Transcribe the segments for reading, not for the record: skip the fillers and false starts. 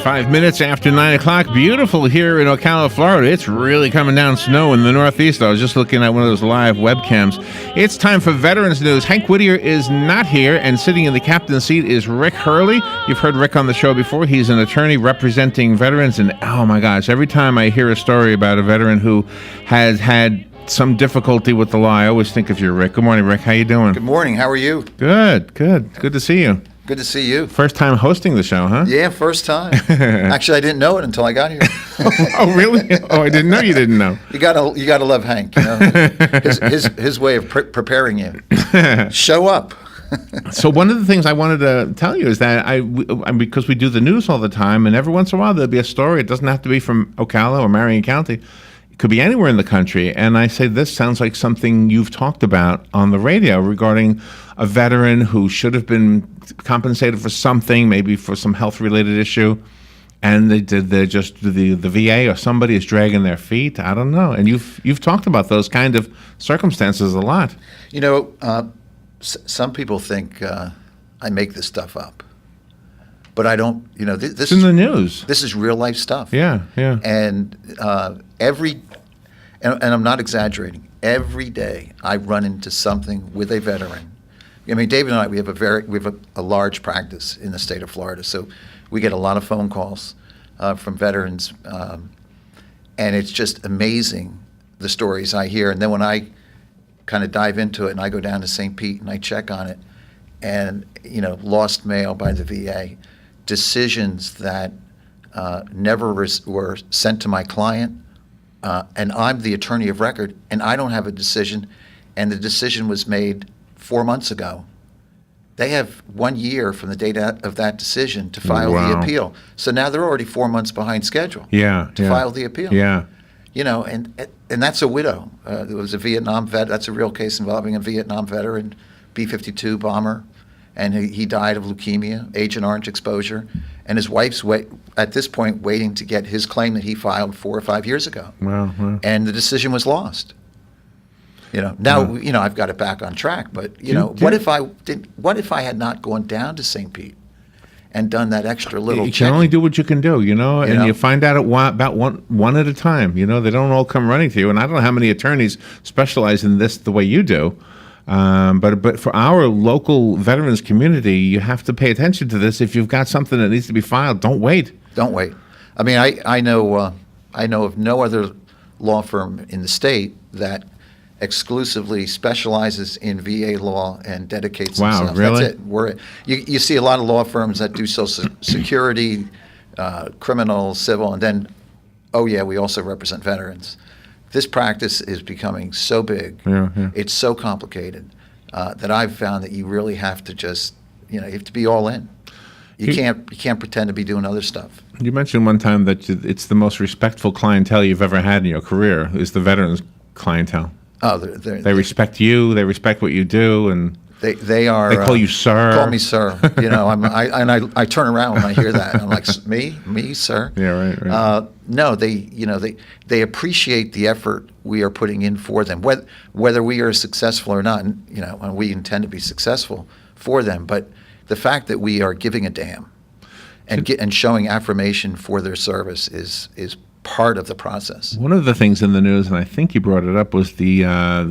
5 minutes after 9 o'clock. Beautiful here in Ocala, Florida. It's really coming down snow in the Northeast. I was just looking at one of those live webcams. It's time for Veterans News. Hank Whittier is not here, and sitting in the captain's seat is Rick Hurley. You've heard Rick on the show before. He's an attorney representing veterans, and oh my gosh, every time I hear a story about a veteran who has had some difficulty with the law, I always think of you, Rick. Good morning, Rick. How you doing? Good morning. How are you? Good. Good to see you. Good to see you. First time hosting the show, huh? Yeah, first time. Actually, I didn't know it until I got here. Oh, really? Oh, I didn't know you didn't know. You gotta love Hank. You know? his way of preparing you. Show up. So one of the things I wanted to tell you is that because we do the news all the time, and every once in a while there'll be a story. It doesn't have to be from Ocala or Marion County. It could be anywhere in the country. And I say this sounds like something you've talked about on the radio regarding a veteran who should have been compensated for something, maybe for some health-related issue, and the VA or somebody is dragging their feet. I don't know. And you've talked about those kind of circumstances a lot. You know, some people think I make this stuff up, but I don't. You know, this it's in the news. This is real life stuff. Yeah. And and I'm not exaggerating. Every day I run into something with a veteran. I mean, David and I, we have a large practice in the state of Florida, so we get a lot of phone calls from veterans, and it's just amazing the stories I hear. And then when I kind of dive into it and I go down to St. Pete and I check on it, and lost mail by the VA, decisions that never were sent to my client, and I'm the attorney of record, and I don't have a decision, and the decision was made 4 months ago. They have 1 year from the date of that decision to file the appeal. So now they're already 4 months behind schedule. To file the appeal. Yeah. And that's a widow. There was a Vietnam vet. That's a real case involving a Vietnam veteran, B-52 bomber, and he died of leukemia, Agent Orange exposure, and his wife's at this point waiting to get his claim that he filed 4 or 5 years ago. Wow. And the decision was lost. Now I've got it back on track, but what if I had not gone down to St. Pete and done that extra little? You can only do what you can do, and you find out about one at a time. They don't all come running to you, and I don't know how many attorneys specialize in this the way you do. But for our local veterans community, you have to pay attention to this. If you've got something that needs to be filed, don't wait. Don't wait. I mean, I know of no other law firm in the state that exclusively specializes in VA law and dedicates themselves. Wow, really? That's it. You see a lot of law firms that do Social Security, criminal, civil, and then, we also represent veterans. This practice is becoming so big, it's so complicated, that I've found that you really have to just, you have to be all in. You can't pretend to be doing other stuff. You mentioned one time that it's the most respectful clientele you've ever had in your career is the veterans clientele. Oh, they respect you. They respect what you do, and they are. They call you sir. Call me sir. I turn around when I hear that. I'm like, me, sir. Yeah, right. No, they appreciate the effort we are putting in for them, whether we are successful or not. And we intend to be successful for them. But the fact that we are giving a damn and showing affirmation for their service is part of the process. One of the things in the news, and I think you brought it up, was the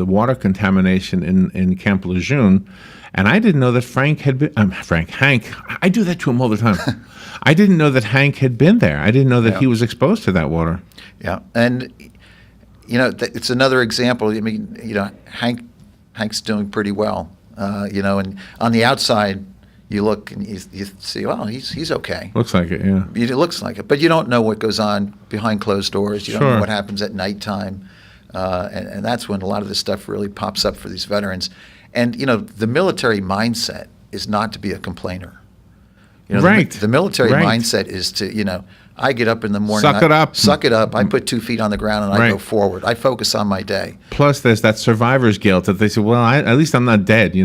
water contamination in Camp Lejeune, and I didn't know that Hank. I do that to him all the time. I didn't know that Hank had been there. I didn't know that he was exposed to that water. Yeah, and it's another example. I mean, Hank's doing pretty well. And on the outside, you look and you see, well, he's okay. Looks like it, yeah. It looks like it, but you don't know what goes on behind closed doors. You don't know what happens at nighttime, and that's when a lot of this stuff really pops up for these veterans. And the military mindset is not to be a complainer. Right. The military mindset is to, I get up in the morning. Suck it up. I put 2 feet on the ground and I go forward. I focus on my day. Plus, there's that survivor's guilt that they say, well, at least I'm not dead,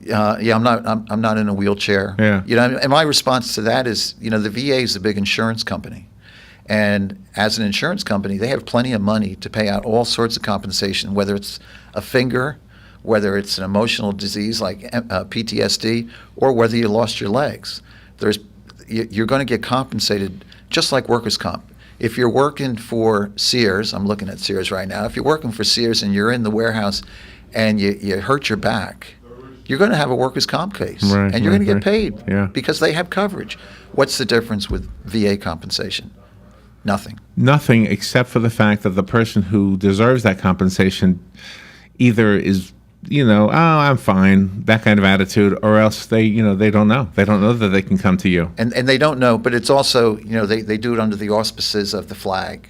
I'm not in a wheelchair. Yeah. And my response to that is, the VA is a big insurance company, and as an insurance company, they have plenty of money to pay out all sorts of compensation, whether it's a finger, whether it's an emotional disease like PTSD, or whether you lost your legs. you're going to get compensated just like workers' comp. If you're working for Sears, I'm looking at Sears right now. If you're working for Sears and you're in the warehouse and you hurt your back, you're going to have a workers' comp case, Right, and you're going to right, get paid yeah. because they have coverage. What's the difference with VA compensation? Nothing. Nothing except for the fact that the person who deserves that compensation either is, oh, I'm fine, that kind of attitude, or else they don't know. They don't know that they can come to you. And they don't know, but it's also, they do it under the auspices of the flag.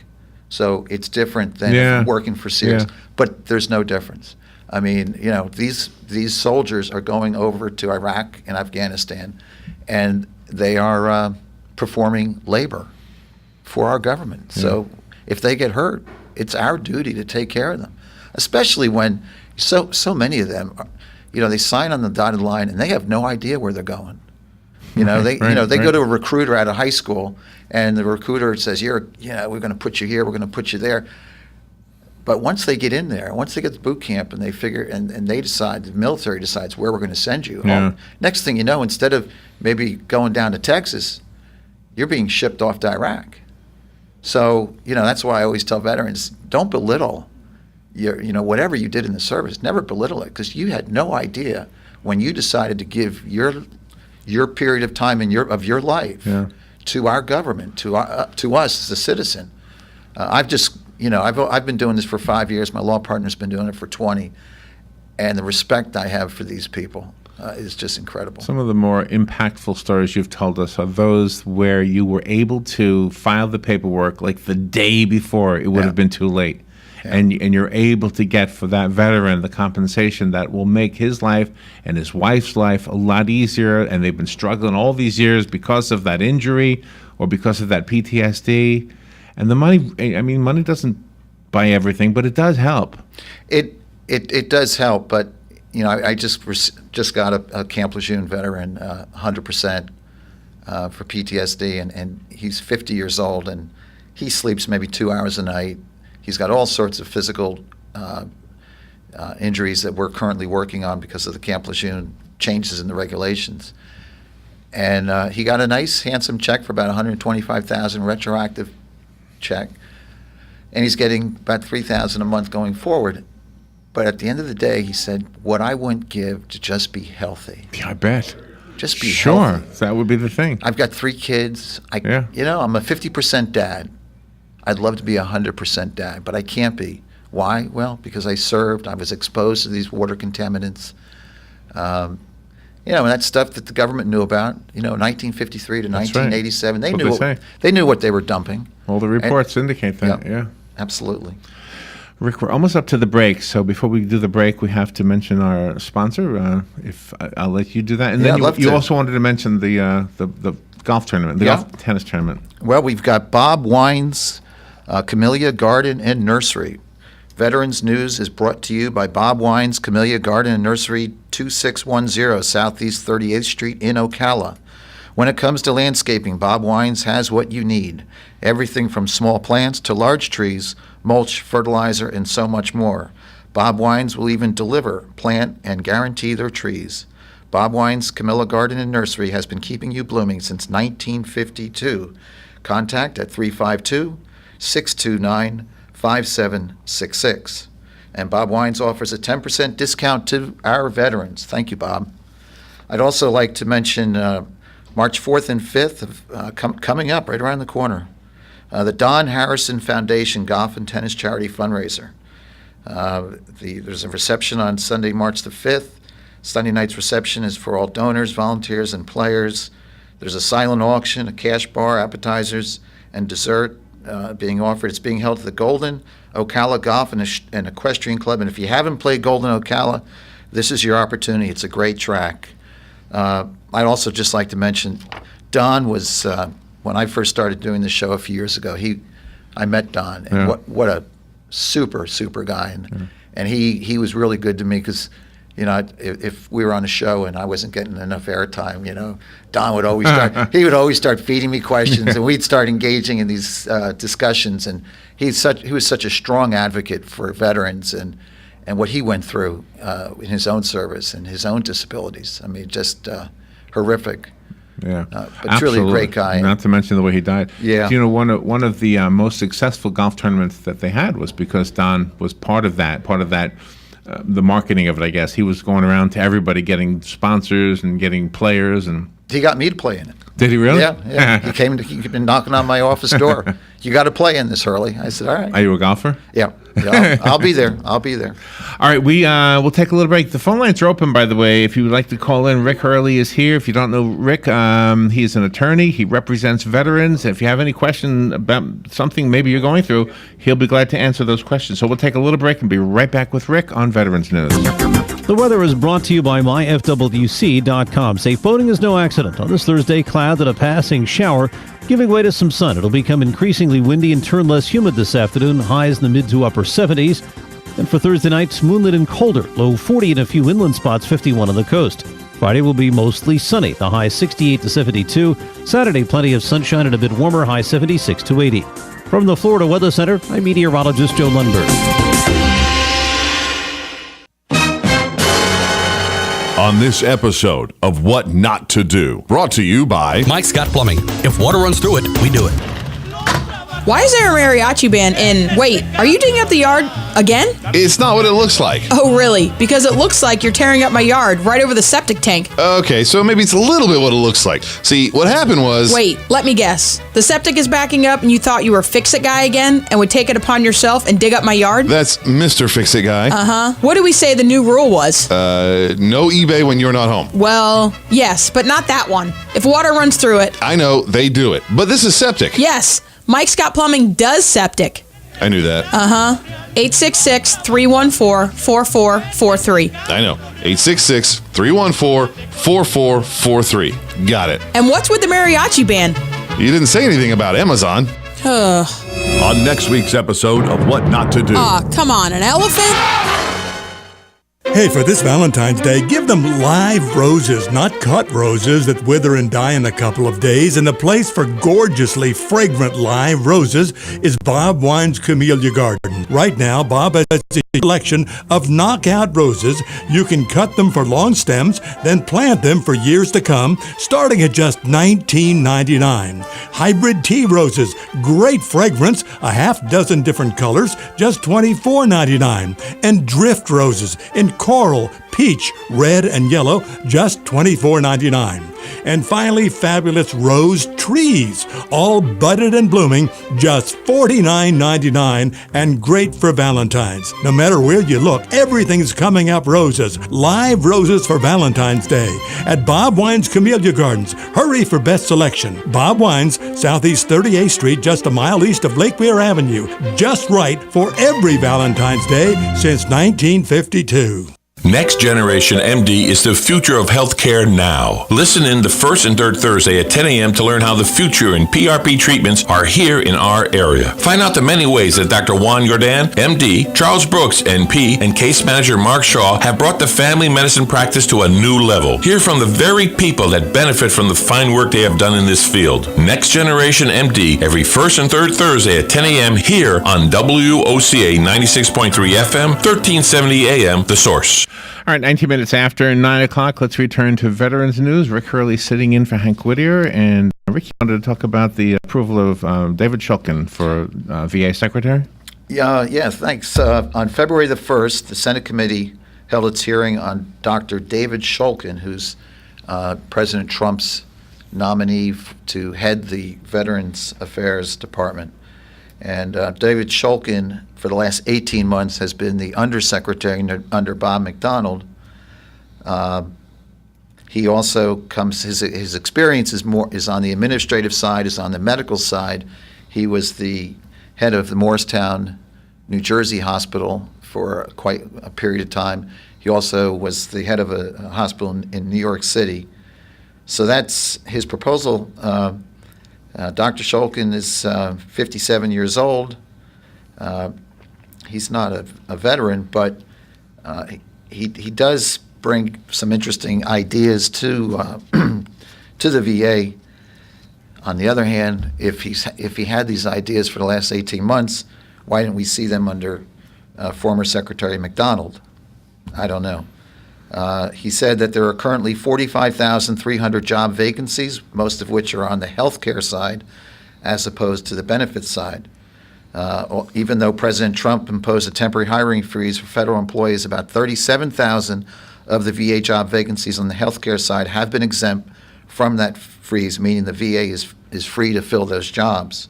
So it's different than Yeah. working for Sears. Yeah. But there's no difference. I mean, these soldiers are going over to Iraq and Afghanistan, and they are performing labor for our government. So if they get hurt, it's our duty to take care of them, especially when so many of them, they sign on the dotted line and they have no idea where they're going. They go to a recruiter out of high school, and the recruiter says, we're going to put you here, we're going to put you there. But once they get in there, once they get to boot camp and they figure, and they decide, the military decides where we're going to send you. Yeah. Next thing you know, instead of maybe going down to Texas, you're being shipped off to Iraq. So, that's why I always tell veterans, don't belittle whatever you did in the service. Never belittle it, because you had no idea when you decided to give your period of time of your life Yeah. to our government, to us as a citizen. I've been doing this for 5 years. My law partner's been doing it for 20, and the respect I have for these people is just incredible. Some of the more impactful stories you've told us are those where you were able to file the paperwork like the day before it would Yeah. have been too late. Yeah. And you're able to get for that veteran the compensation that will make his life and his wife's life a lot easier, and they've been struggling all these years because of that injury or because of that PTSD. And the money doesn't buy everything, but it does help. It does help, but I just got a Camp Lejeune veteran, 100% for PTSD, and he's 50 years old, and he sleeps maybe 2 hours a night. He's got all sorts of physical injuries that we're currently working on because of the Camp Lejeune changes in the regulations. And he got a nice, handsome check for about $125,000 retroactive check, and he's getting about $3,000 a month going forward. But at the end of the day, he said, what I wouldn't give to just be healthy. Yeah, I bet. Just be Sure, healthy. that would be the thing. I've got 3 kids. Yeah. I'm a 50% dad. I'd love to be 100% dad, but I can't be. Why? Well, because I served. I was exposed to these water contaminants. And that's stuff that the government knew about. 1953 to That's right. 1987. That's what they say. They knew what they were dumping. All the reports indicate that, yeah. Absolutely. Rick, we're almost up to the break, so before we do the break, we have to mention our sponsor. If I'll let you do that, and Yeah, then I'd love you to. also wanted to mention the golf tournament, the Yeah. golf tennis tournament. Well, we've got Bob Wine's Camellia Garden and Nursery. Veterans News is brought to you by Bob Wine's Camellia Garden and Nursery, 2610 Southeast 38th Street in Ocala. When it comes to landscaping, Bob Wines has what you need. Everything from small plants to large trees, mulch, fertilizer, and so much more. Bob Wines will even deliver, plant, and guarantee their trees. Bob Wines Camellia Garden and Nursery has been keeping you blooming since 1952. Contact at 352-629-5766. And Bob Wines offers a 10% discount to our veterans. Thank you, Bob. I'd also like to mention March 4th and 5th coming up right around the corner. The Don Harrison Foundation Golf and Tennis Charity Fundraiser. There's a reception on Sunday, March the 5th. Sunday night's reception is for all donors, volunteers, and players. There's a silent auction, a cash bar, appetizers, and dessert being offered. It's being held at the Golden Ocala Golf and Equestrian Club. And if you haven't played Golden Ocala, this is your opportunity. It's a great track. I'd also just like to mention, Don was, when I first started doing the show a few years ago, I met Don, and Yeah. what a super guy. And he was really good to me because, if we were on a show and I wasn't getting enough airtime, Don would always start feeding me questions, and we'd start engaging in these discussions. And he was such a strong advocate for veterans and what he went through in his own service and his own disabilities. I mean, just horrific. Yeah, but truly a great guy. Not to mention the way he died. Yeah. You know, one of the most successful golf tournaments that they had was because Don was part of that. The marketing of it, I guess. He was going around to everybody, getting sponsors and getting players, and He got me to play in it. did he really? Yeah. He'd been knocking on my office door. You got to play in this, Hurley. I said, all right. Are you a golfer? Yeah, I'll be there. I'll be there. All right, we'll take a little break. The phone lines are open, by the way. If you would like to call in, Rick Hurley is here. If you don't know Rick, he is an attorney. He represents veterans. If you have any question about something maybe you're going through, he'll be glad to answer those questions. So we'll take a little break and be right back with Rick on Veterans News. The weather is brought to you by myfwc.com. Safe boating is no accident. On this Thursday, cloud and a passing shower, giving way to some sun. It'll become increasingly windy and turn less humid this afternoon. Highs in the mid to upper 70s. And for Thursday night, moonlit and colder. Low 40 in a few inland spots, 51 on the coast. Friday will be mostly sunny. The high 68 to 72. Saturday, plenty of sunshine and a bit warmer. High 76 to 80. From the Florida Weather Center, I'm meteorologist Joe Lundberg. On this episode of What Not to Do, brought to you by Mike Scott Plumbing. If water runs through it, we do it. Why is there a mariachi band in... Wait, are you digging up the yard again? It's not what it looks like. Oh, really? Because it looks like you're tearing up my yard right over the septic tank. Okay, so maybe it's a little bit what it looks like. See, what happened was... Wait, let me guess. The septic is backing up and you thought you were Fix-It Guy again and would take it upon yourself and dig up my yard? That's Mr. Fix-It Guy. Uh-huh. What did we say the new rule was? No eBay when you're not home. Well, yes, but not that one. If water runs through it... I know, they do it. But this is septic. Yes, Mike Scott Plumbing does septic. I knew that. 866-314-4443. I know. 866-314-4443. Got it. And what's with the mariachi band? You didn't say anything about Amazon. on next week's episode of What Not to Do. Come on, an elephant? Hey, for this Valentine's Day, give them live roses, not cut roses that wither and die in a couple of days. And the place for gorgeously fragrant live roses is Bob Wine's Camellia Garden. Right now, Bob has a selection of knockout roses. You can cut them for long stems, then plant them for years to come, starting at just $19.99. Hybrid tea roses, great fragrance, a half dozen different colors, just $24.99. And drift roses in coral, peach, red, and yellow, just $24.99. And finally, fabulous rose trees, all budded and blooming, just $49.99, and great for Valentine's. No matter where you look, everything's coming up roses. Live roses for Valentine's Day at Bob Wine's Camellia Gardens. Hurry for best selection. Bob Wine's, Southeast 38th Street, just a mile east of Lake Weir Avenue. Just right for every Valentine's Day since 1952. Next Generation MD is the future of healthcare now. Listen in the first and third Thursday at 10 a.m. to learn how the future in PRP treatments are here in our area. Find out the many ways that Dr. Juan Jordan, MD, Charles Brooks, NP, and case manager Mark Shaw have brought the family medicine practice to a new level. Hear from the very people that benefit from the fine work they have done in this field. Next Generation MD every first and third Thursday at 10 a.m. here on WOCA 96.3 FM, 1370 AM, The Source. All right, 19 minutes after 9 o'clock, let's return to Veterans News. Rick Hurley sitting in for Hank Whittier. And Rick, you wanted to talk about the approval of David Shulkin for VA Secretary? Yeah, thanks. On February the 1st, the Senate committee held its hearing on Dr. David Shulkin, who's President Trump's nominee to head the Veterans Affairs Department. And David Shulkin, for the last 18 months, has been the undersecretary under Bob McDonald. He also comes. His experience is on the administrative side, is on the medical side. He was the head of the Morristown, New Jersey hospital for quite a period of time. He also was the head of a hospital in New York City. So that's his proposal. Dr. Shulkin is 57 years old. He's not a veteran, but he does bring some interesting ideas to to the VA. On the other hand, if he had these ideas for the last 18 months, why didn't we see them under former Secretary McDonald? I don't know. He said that there are currently 45,300 job vacancies, most of which are on the healthcare side as opposed to the benefits side. Even though President Trump imposed a temporary hiring freeze for federal employees, about 37,000 of the VA job vacancies on the healthcare side have been exempt from that freeze, meaning the VA is free to fill those jobs.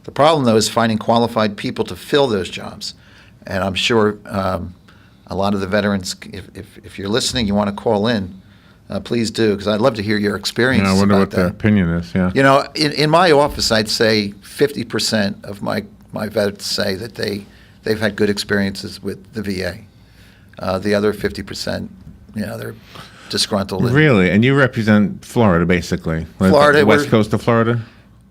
The problem, though, is finding qualified people to fill those jobs. And I'm sure a lot of the veterans, if you're listening, you want to call in, please do, because I'd love to hear your experience. Yeah, I wonder about what the that. opinion is. Yeah. You know, in my office, I'd say 50% of my vets say that they've had good experiences with the VA. The other 50%, they're disgruntled. Really? And you represent Florida, basically? Florida, The West we're- Coast of Florida?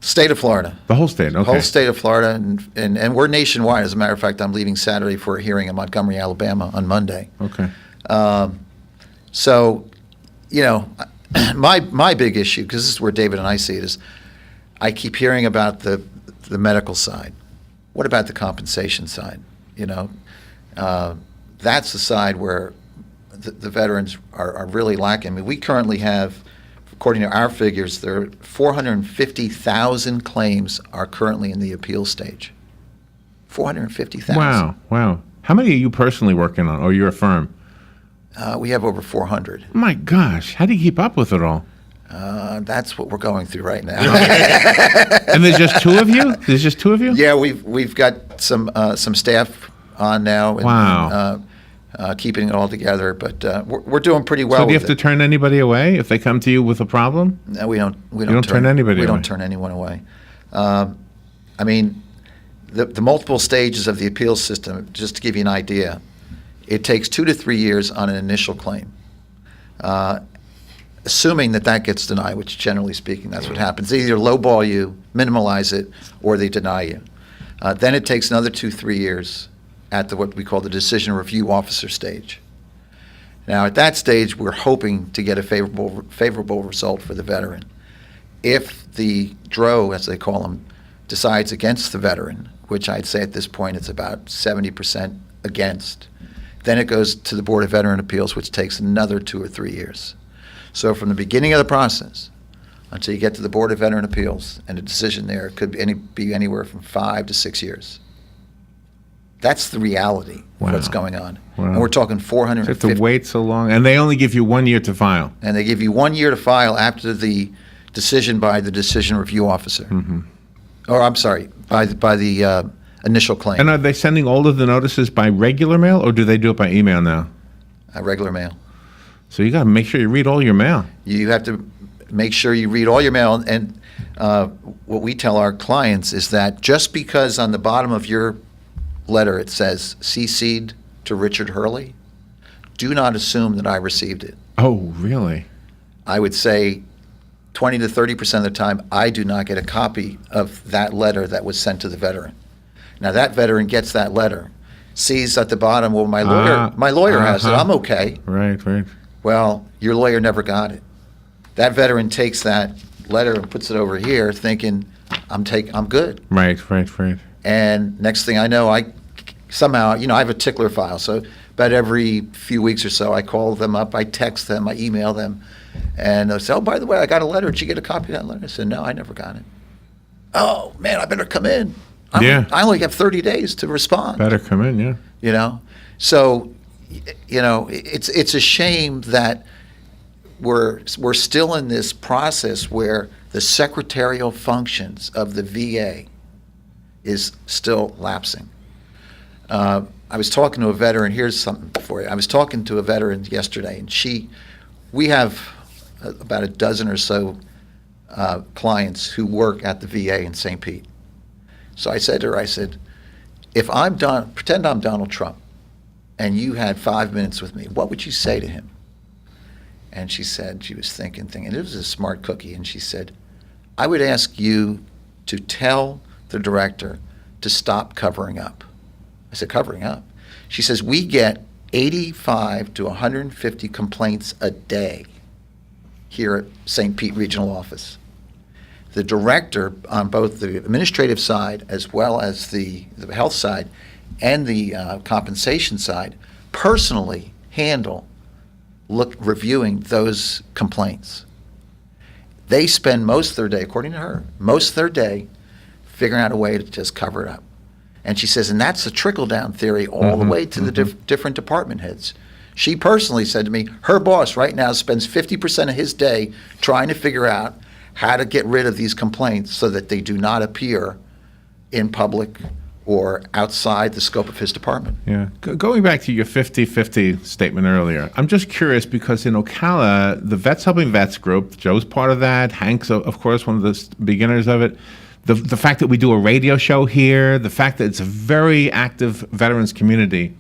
State of Florida. The whole state, okay. The whole state of Florida, and we're nationwide. As a matter of fact, I'm leaving Saturday for a hearing in Montgomery, Alabama on Monday. Okay. So, my big issue, because this is where David and I see it, is I keep hearing about the medical side. What about the compensation side? That's the side where the veterans are really lacking. I mean, we currently have, according to our figures, there are 450,000 claims are currently in the appeal stage. 450,000. Wow. How many are you personally working on, or your firm? We have over 400. My gosh, how do you keep up with it all? That's what we're going through right now. And there's just two of you? There's just two of you? Yeah, we've got some staff on now. And, Wow. keeping it all together, but we're doing pretty well. So do you with have to turn anybody away if they come to you with a problem? No, we don't. We don't turn anybody We away. don't turn anyone away. I mean, the multiple stages of the appeals system. Just to give you an idea, it takes 2 to 3 years on an initial claim. Assuming that gets denied, which generally speaking, that's what happens. They either lowball you, minimalize it, or they deny you. Then it takes another 2-3 years at what we call the decision review officer stage. Now, at that stage, we're hoping to get a favorable result for the veteran. If the DRO, as they call them, decides against the veteran, which I'd say at this point it's about 70% against, then it goes to the Board of Veteran Appeals, which takes another 2 or 3 years. So from the beginning of the process until you get to the Board of Veteran Appeals and a decision there, it could be anywhere from 5 to 6 years. That's the reality of what's going on. Wow. And we're talking You have 450. to wait so long, and they only give you 1 year to file. And they give you 1 year to file after the decision by the decision review officer. Mm-hmm. Or, I'm sorry, by the initial claim. And are they sending all of the notices by regular mail, or do they do it by email now? Regular mail. So you got to make sure you read all your mail. You have to make sure you read all your mail. And what we tell our clients is that just because on the bottom of your letter it says CC'd to Richard Hurley, do not assume that I received it. Oh, really? I would say 20 to 30% of the time, I do not get a copy of that letter that was sent to the veteran. Now, that veteran gets that letter, sees at the bottom, well, my lawyer has it, I'm okay. Right. Well, your lawyer never got it. That veteran takes that letter and puts it over here thinking, I'm good. Right. And next thing I know, I have a tickler file. So about every few weeks or so, I call them up, I text them, I email them, and they'll say, oh, by the way, I got a letter. Did you get a copy of that letter? I said, no, I never got it. Oh, man, I better come in. I only have 30 days to respond. Better come in, yeah. So, it's a shame that we're still in this process where the secretarial functions of the VA is still lapsing. I was talking to a veteran. Here's something for you. I was talking to a veteran yesterday, and we have about a dozen or so clients who work at the VA in St. Pete. So I said to her, if pretend I'm Donald Trump, and you had 5 minutes with me, what would you say to him? And she said, she was thinking, and it was a smart cookie, and she said, I would ask you to tell the director to stop covering up. I said, covering up? She says, we get 85 to 150 complaints a day here at St. Pete Regional Office. The director on both the administrative side as well as the health side and the compensation side personally handle reviewing those complaints. They spend most of their day, according to her, most of their day figuring out a way to just cover it up. And she says, and that's a trickle-down theory all the way to the different department heads. She personally said to me, her boss right now spends 50% of his day trying to figure out how to get rid of these complaints so that they do not appear in public or outside the scope of his department. Yeah. Going back to your 50-50 statement earlier, I'm just curious because in Ocala, the Vets Helping Vets group, Joe's part of that, Hank's, of course, one of the beginners of it, the fact that we do a radio show here, the fact that it's a very active veterans community,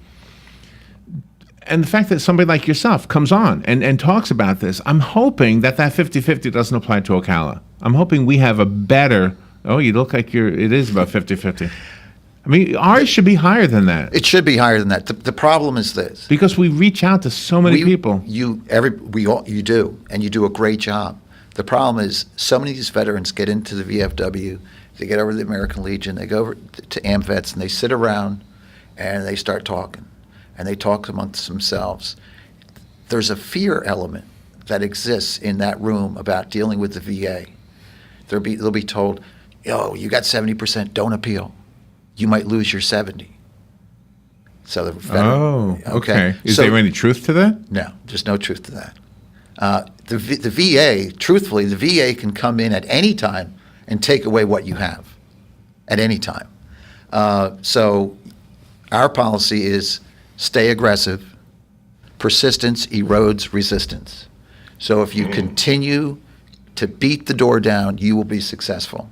and the fact that somebody like yourself comes on and talks about this, I'm hoping that 50-50 doesn't apply to Ocala. I'm hoping we have a better, you look like it is about 50-50. I mean, ours should be higher than that. It should be higher than that. The problem is this. Because we reach out to so many people. You do, and you do a great job. The problem is so many of these veterans get into the VFW, they get over to the American Legion, they go over to AMVETS, and they sit around and they start talking. And they talk amongst themselves. There's a fear element that exists in that room about dealing with the VA. They'll be told, you got 70%, don't appeal. You might lose your 70. So the veteran, okay. Is there any truth to that? No, there's no truth to that. The VA, truthfully, the VA can come in at any time and take away what you have at any time. So our policy is stay aggressive. Persistence erodes resistance. So if you continue to beat the door down, you will be successful.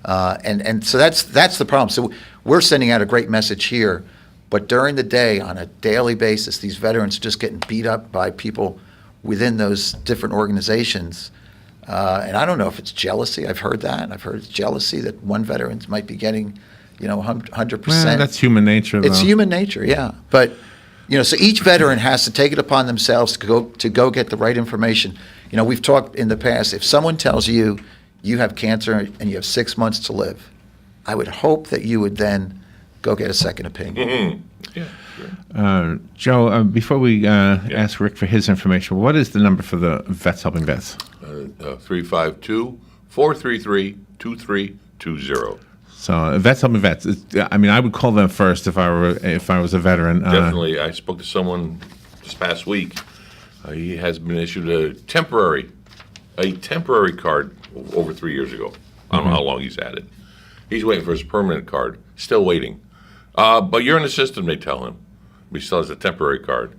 And so that's the problem. So we're sending out a great message here, but during the day, on a daily basis, these veterans are just getting beat up by people within those different organizations. And I don't know if it's jealousy. I've heard that. I've heard it's jealousy that one veteran might be getting, 100%. Well, that's human nature, though. It's human nature, yeah. But, so each veteran has to take it upon themselves to go get the right information. We've talked in the past, if someone tells you you have cancer and you have 6 months to live, I would hope that you would then go get a second opinion. Joe, before we ask Rick for his information, what is the number for the Vets Helping Vets? 352-433-2320. So Vets Helping Vets. I would call them first if I was a veteran. Definitely. I spoke to someone this past week. He has been issued a temporary card over 3 years ago. I don't know how long he's had it. He's waiting for his permanent card. Still waiting. But you're in the system, they tell him. He still has a temporary card.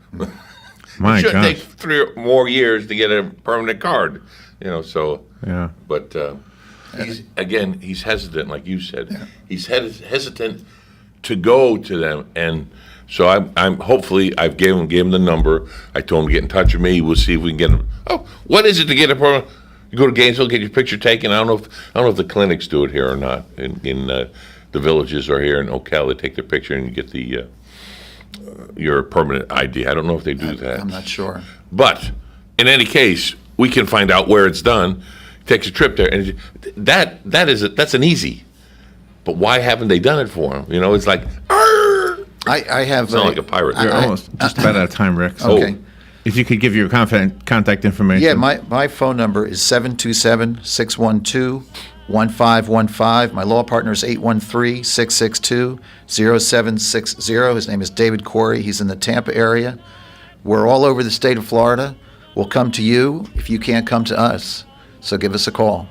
My it should gosh. take 3 or more years to get a permanent card. So. Yeah. But he's hesitant, like you said. Yeah. He's hesitant to go to them, and so I'm hopefully I've gave him the number. I told him to get in touch with me. We'll see if we can get him. What is it to get a permanent? You go to Gainesville, get your picture taken. I don't know if the clinics do it here or not. In the villages or here in Ocala, they take their picture and you get the your permanent ID. I don't know if they do that. I'm not sure. But in any case, we can find out where it's done. Takes a trip there, and that's an easy. But why haven't they done it for him? It's like I have sound like a pirate. You're almost just about out of time, Rick. So Okay. if you could give your contact information. Yeah, my phone number is 727-612-1515. My law partner is 813-662-0760. His name is David Corey. He's in the Tampa area. We're all over the state of Florida. We'll come to you if you can't come to us. So give us a call.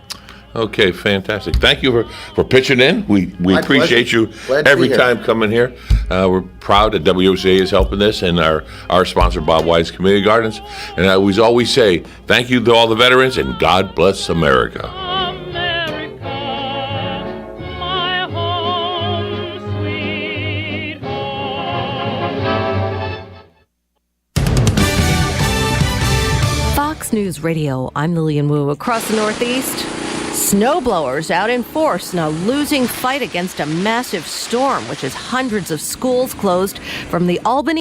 Okay, fantastic. Thank you for pitching in. We My appreciate pleasure. you Glad to every be here. time coming here. We're proud that WOCA is helping this, and our sponsor, Bob Wise Community Gardens. And I always say thank you to all the veterans, and God bless America. Fox News Radio, I'm Lillian Wu. Across the Northeast, snowblowers out in force in a losing fight against a massive storm, which has hundreds of schools closed from the Albany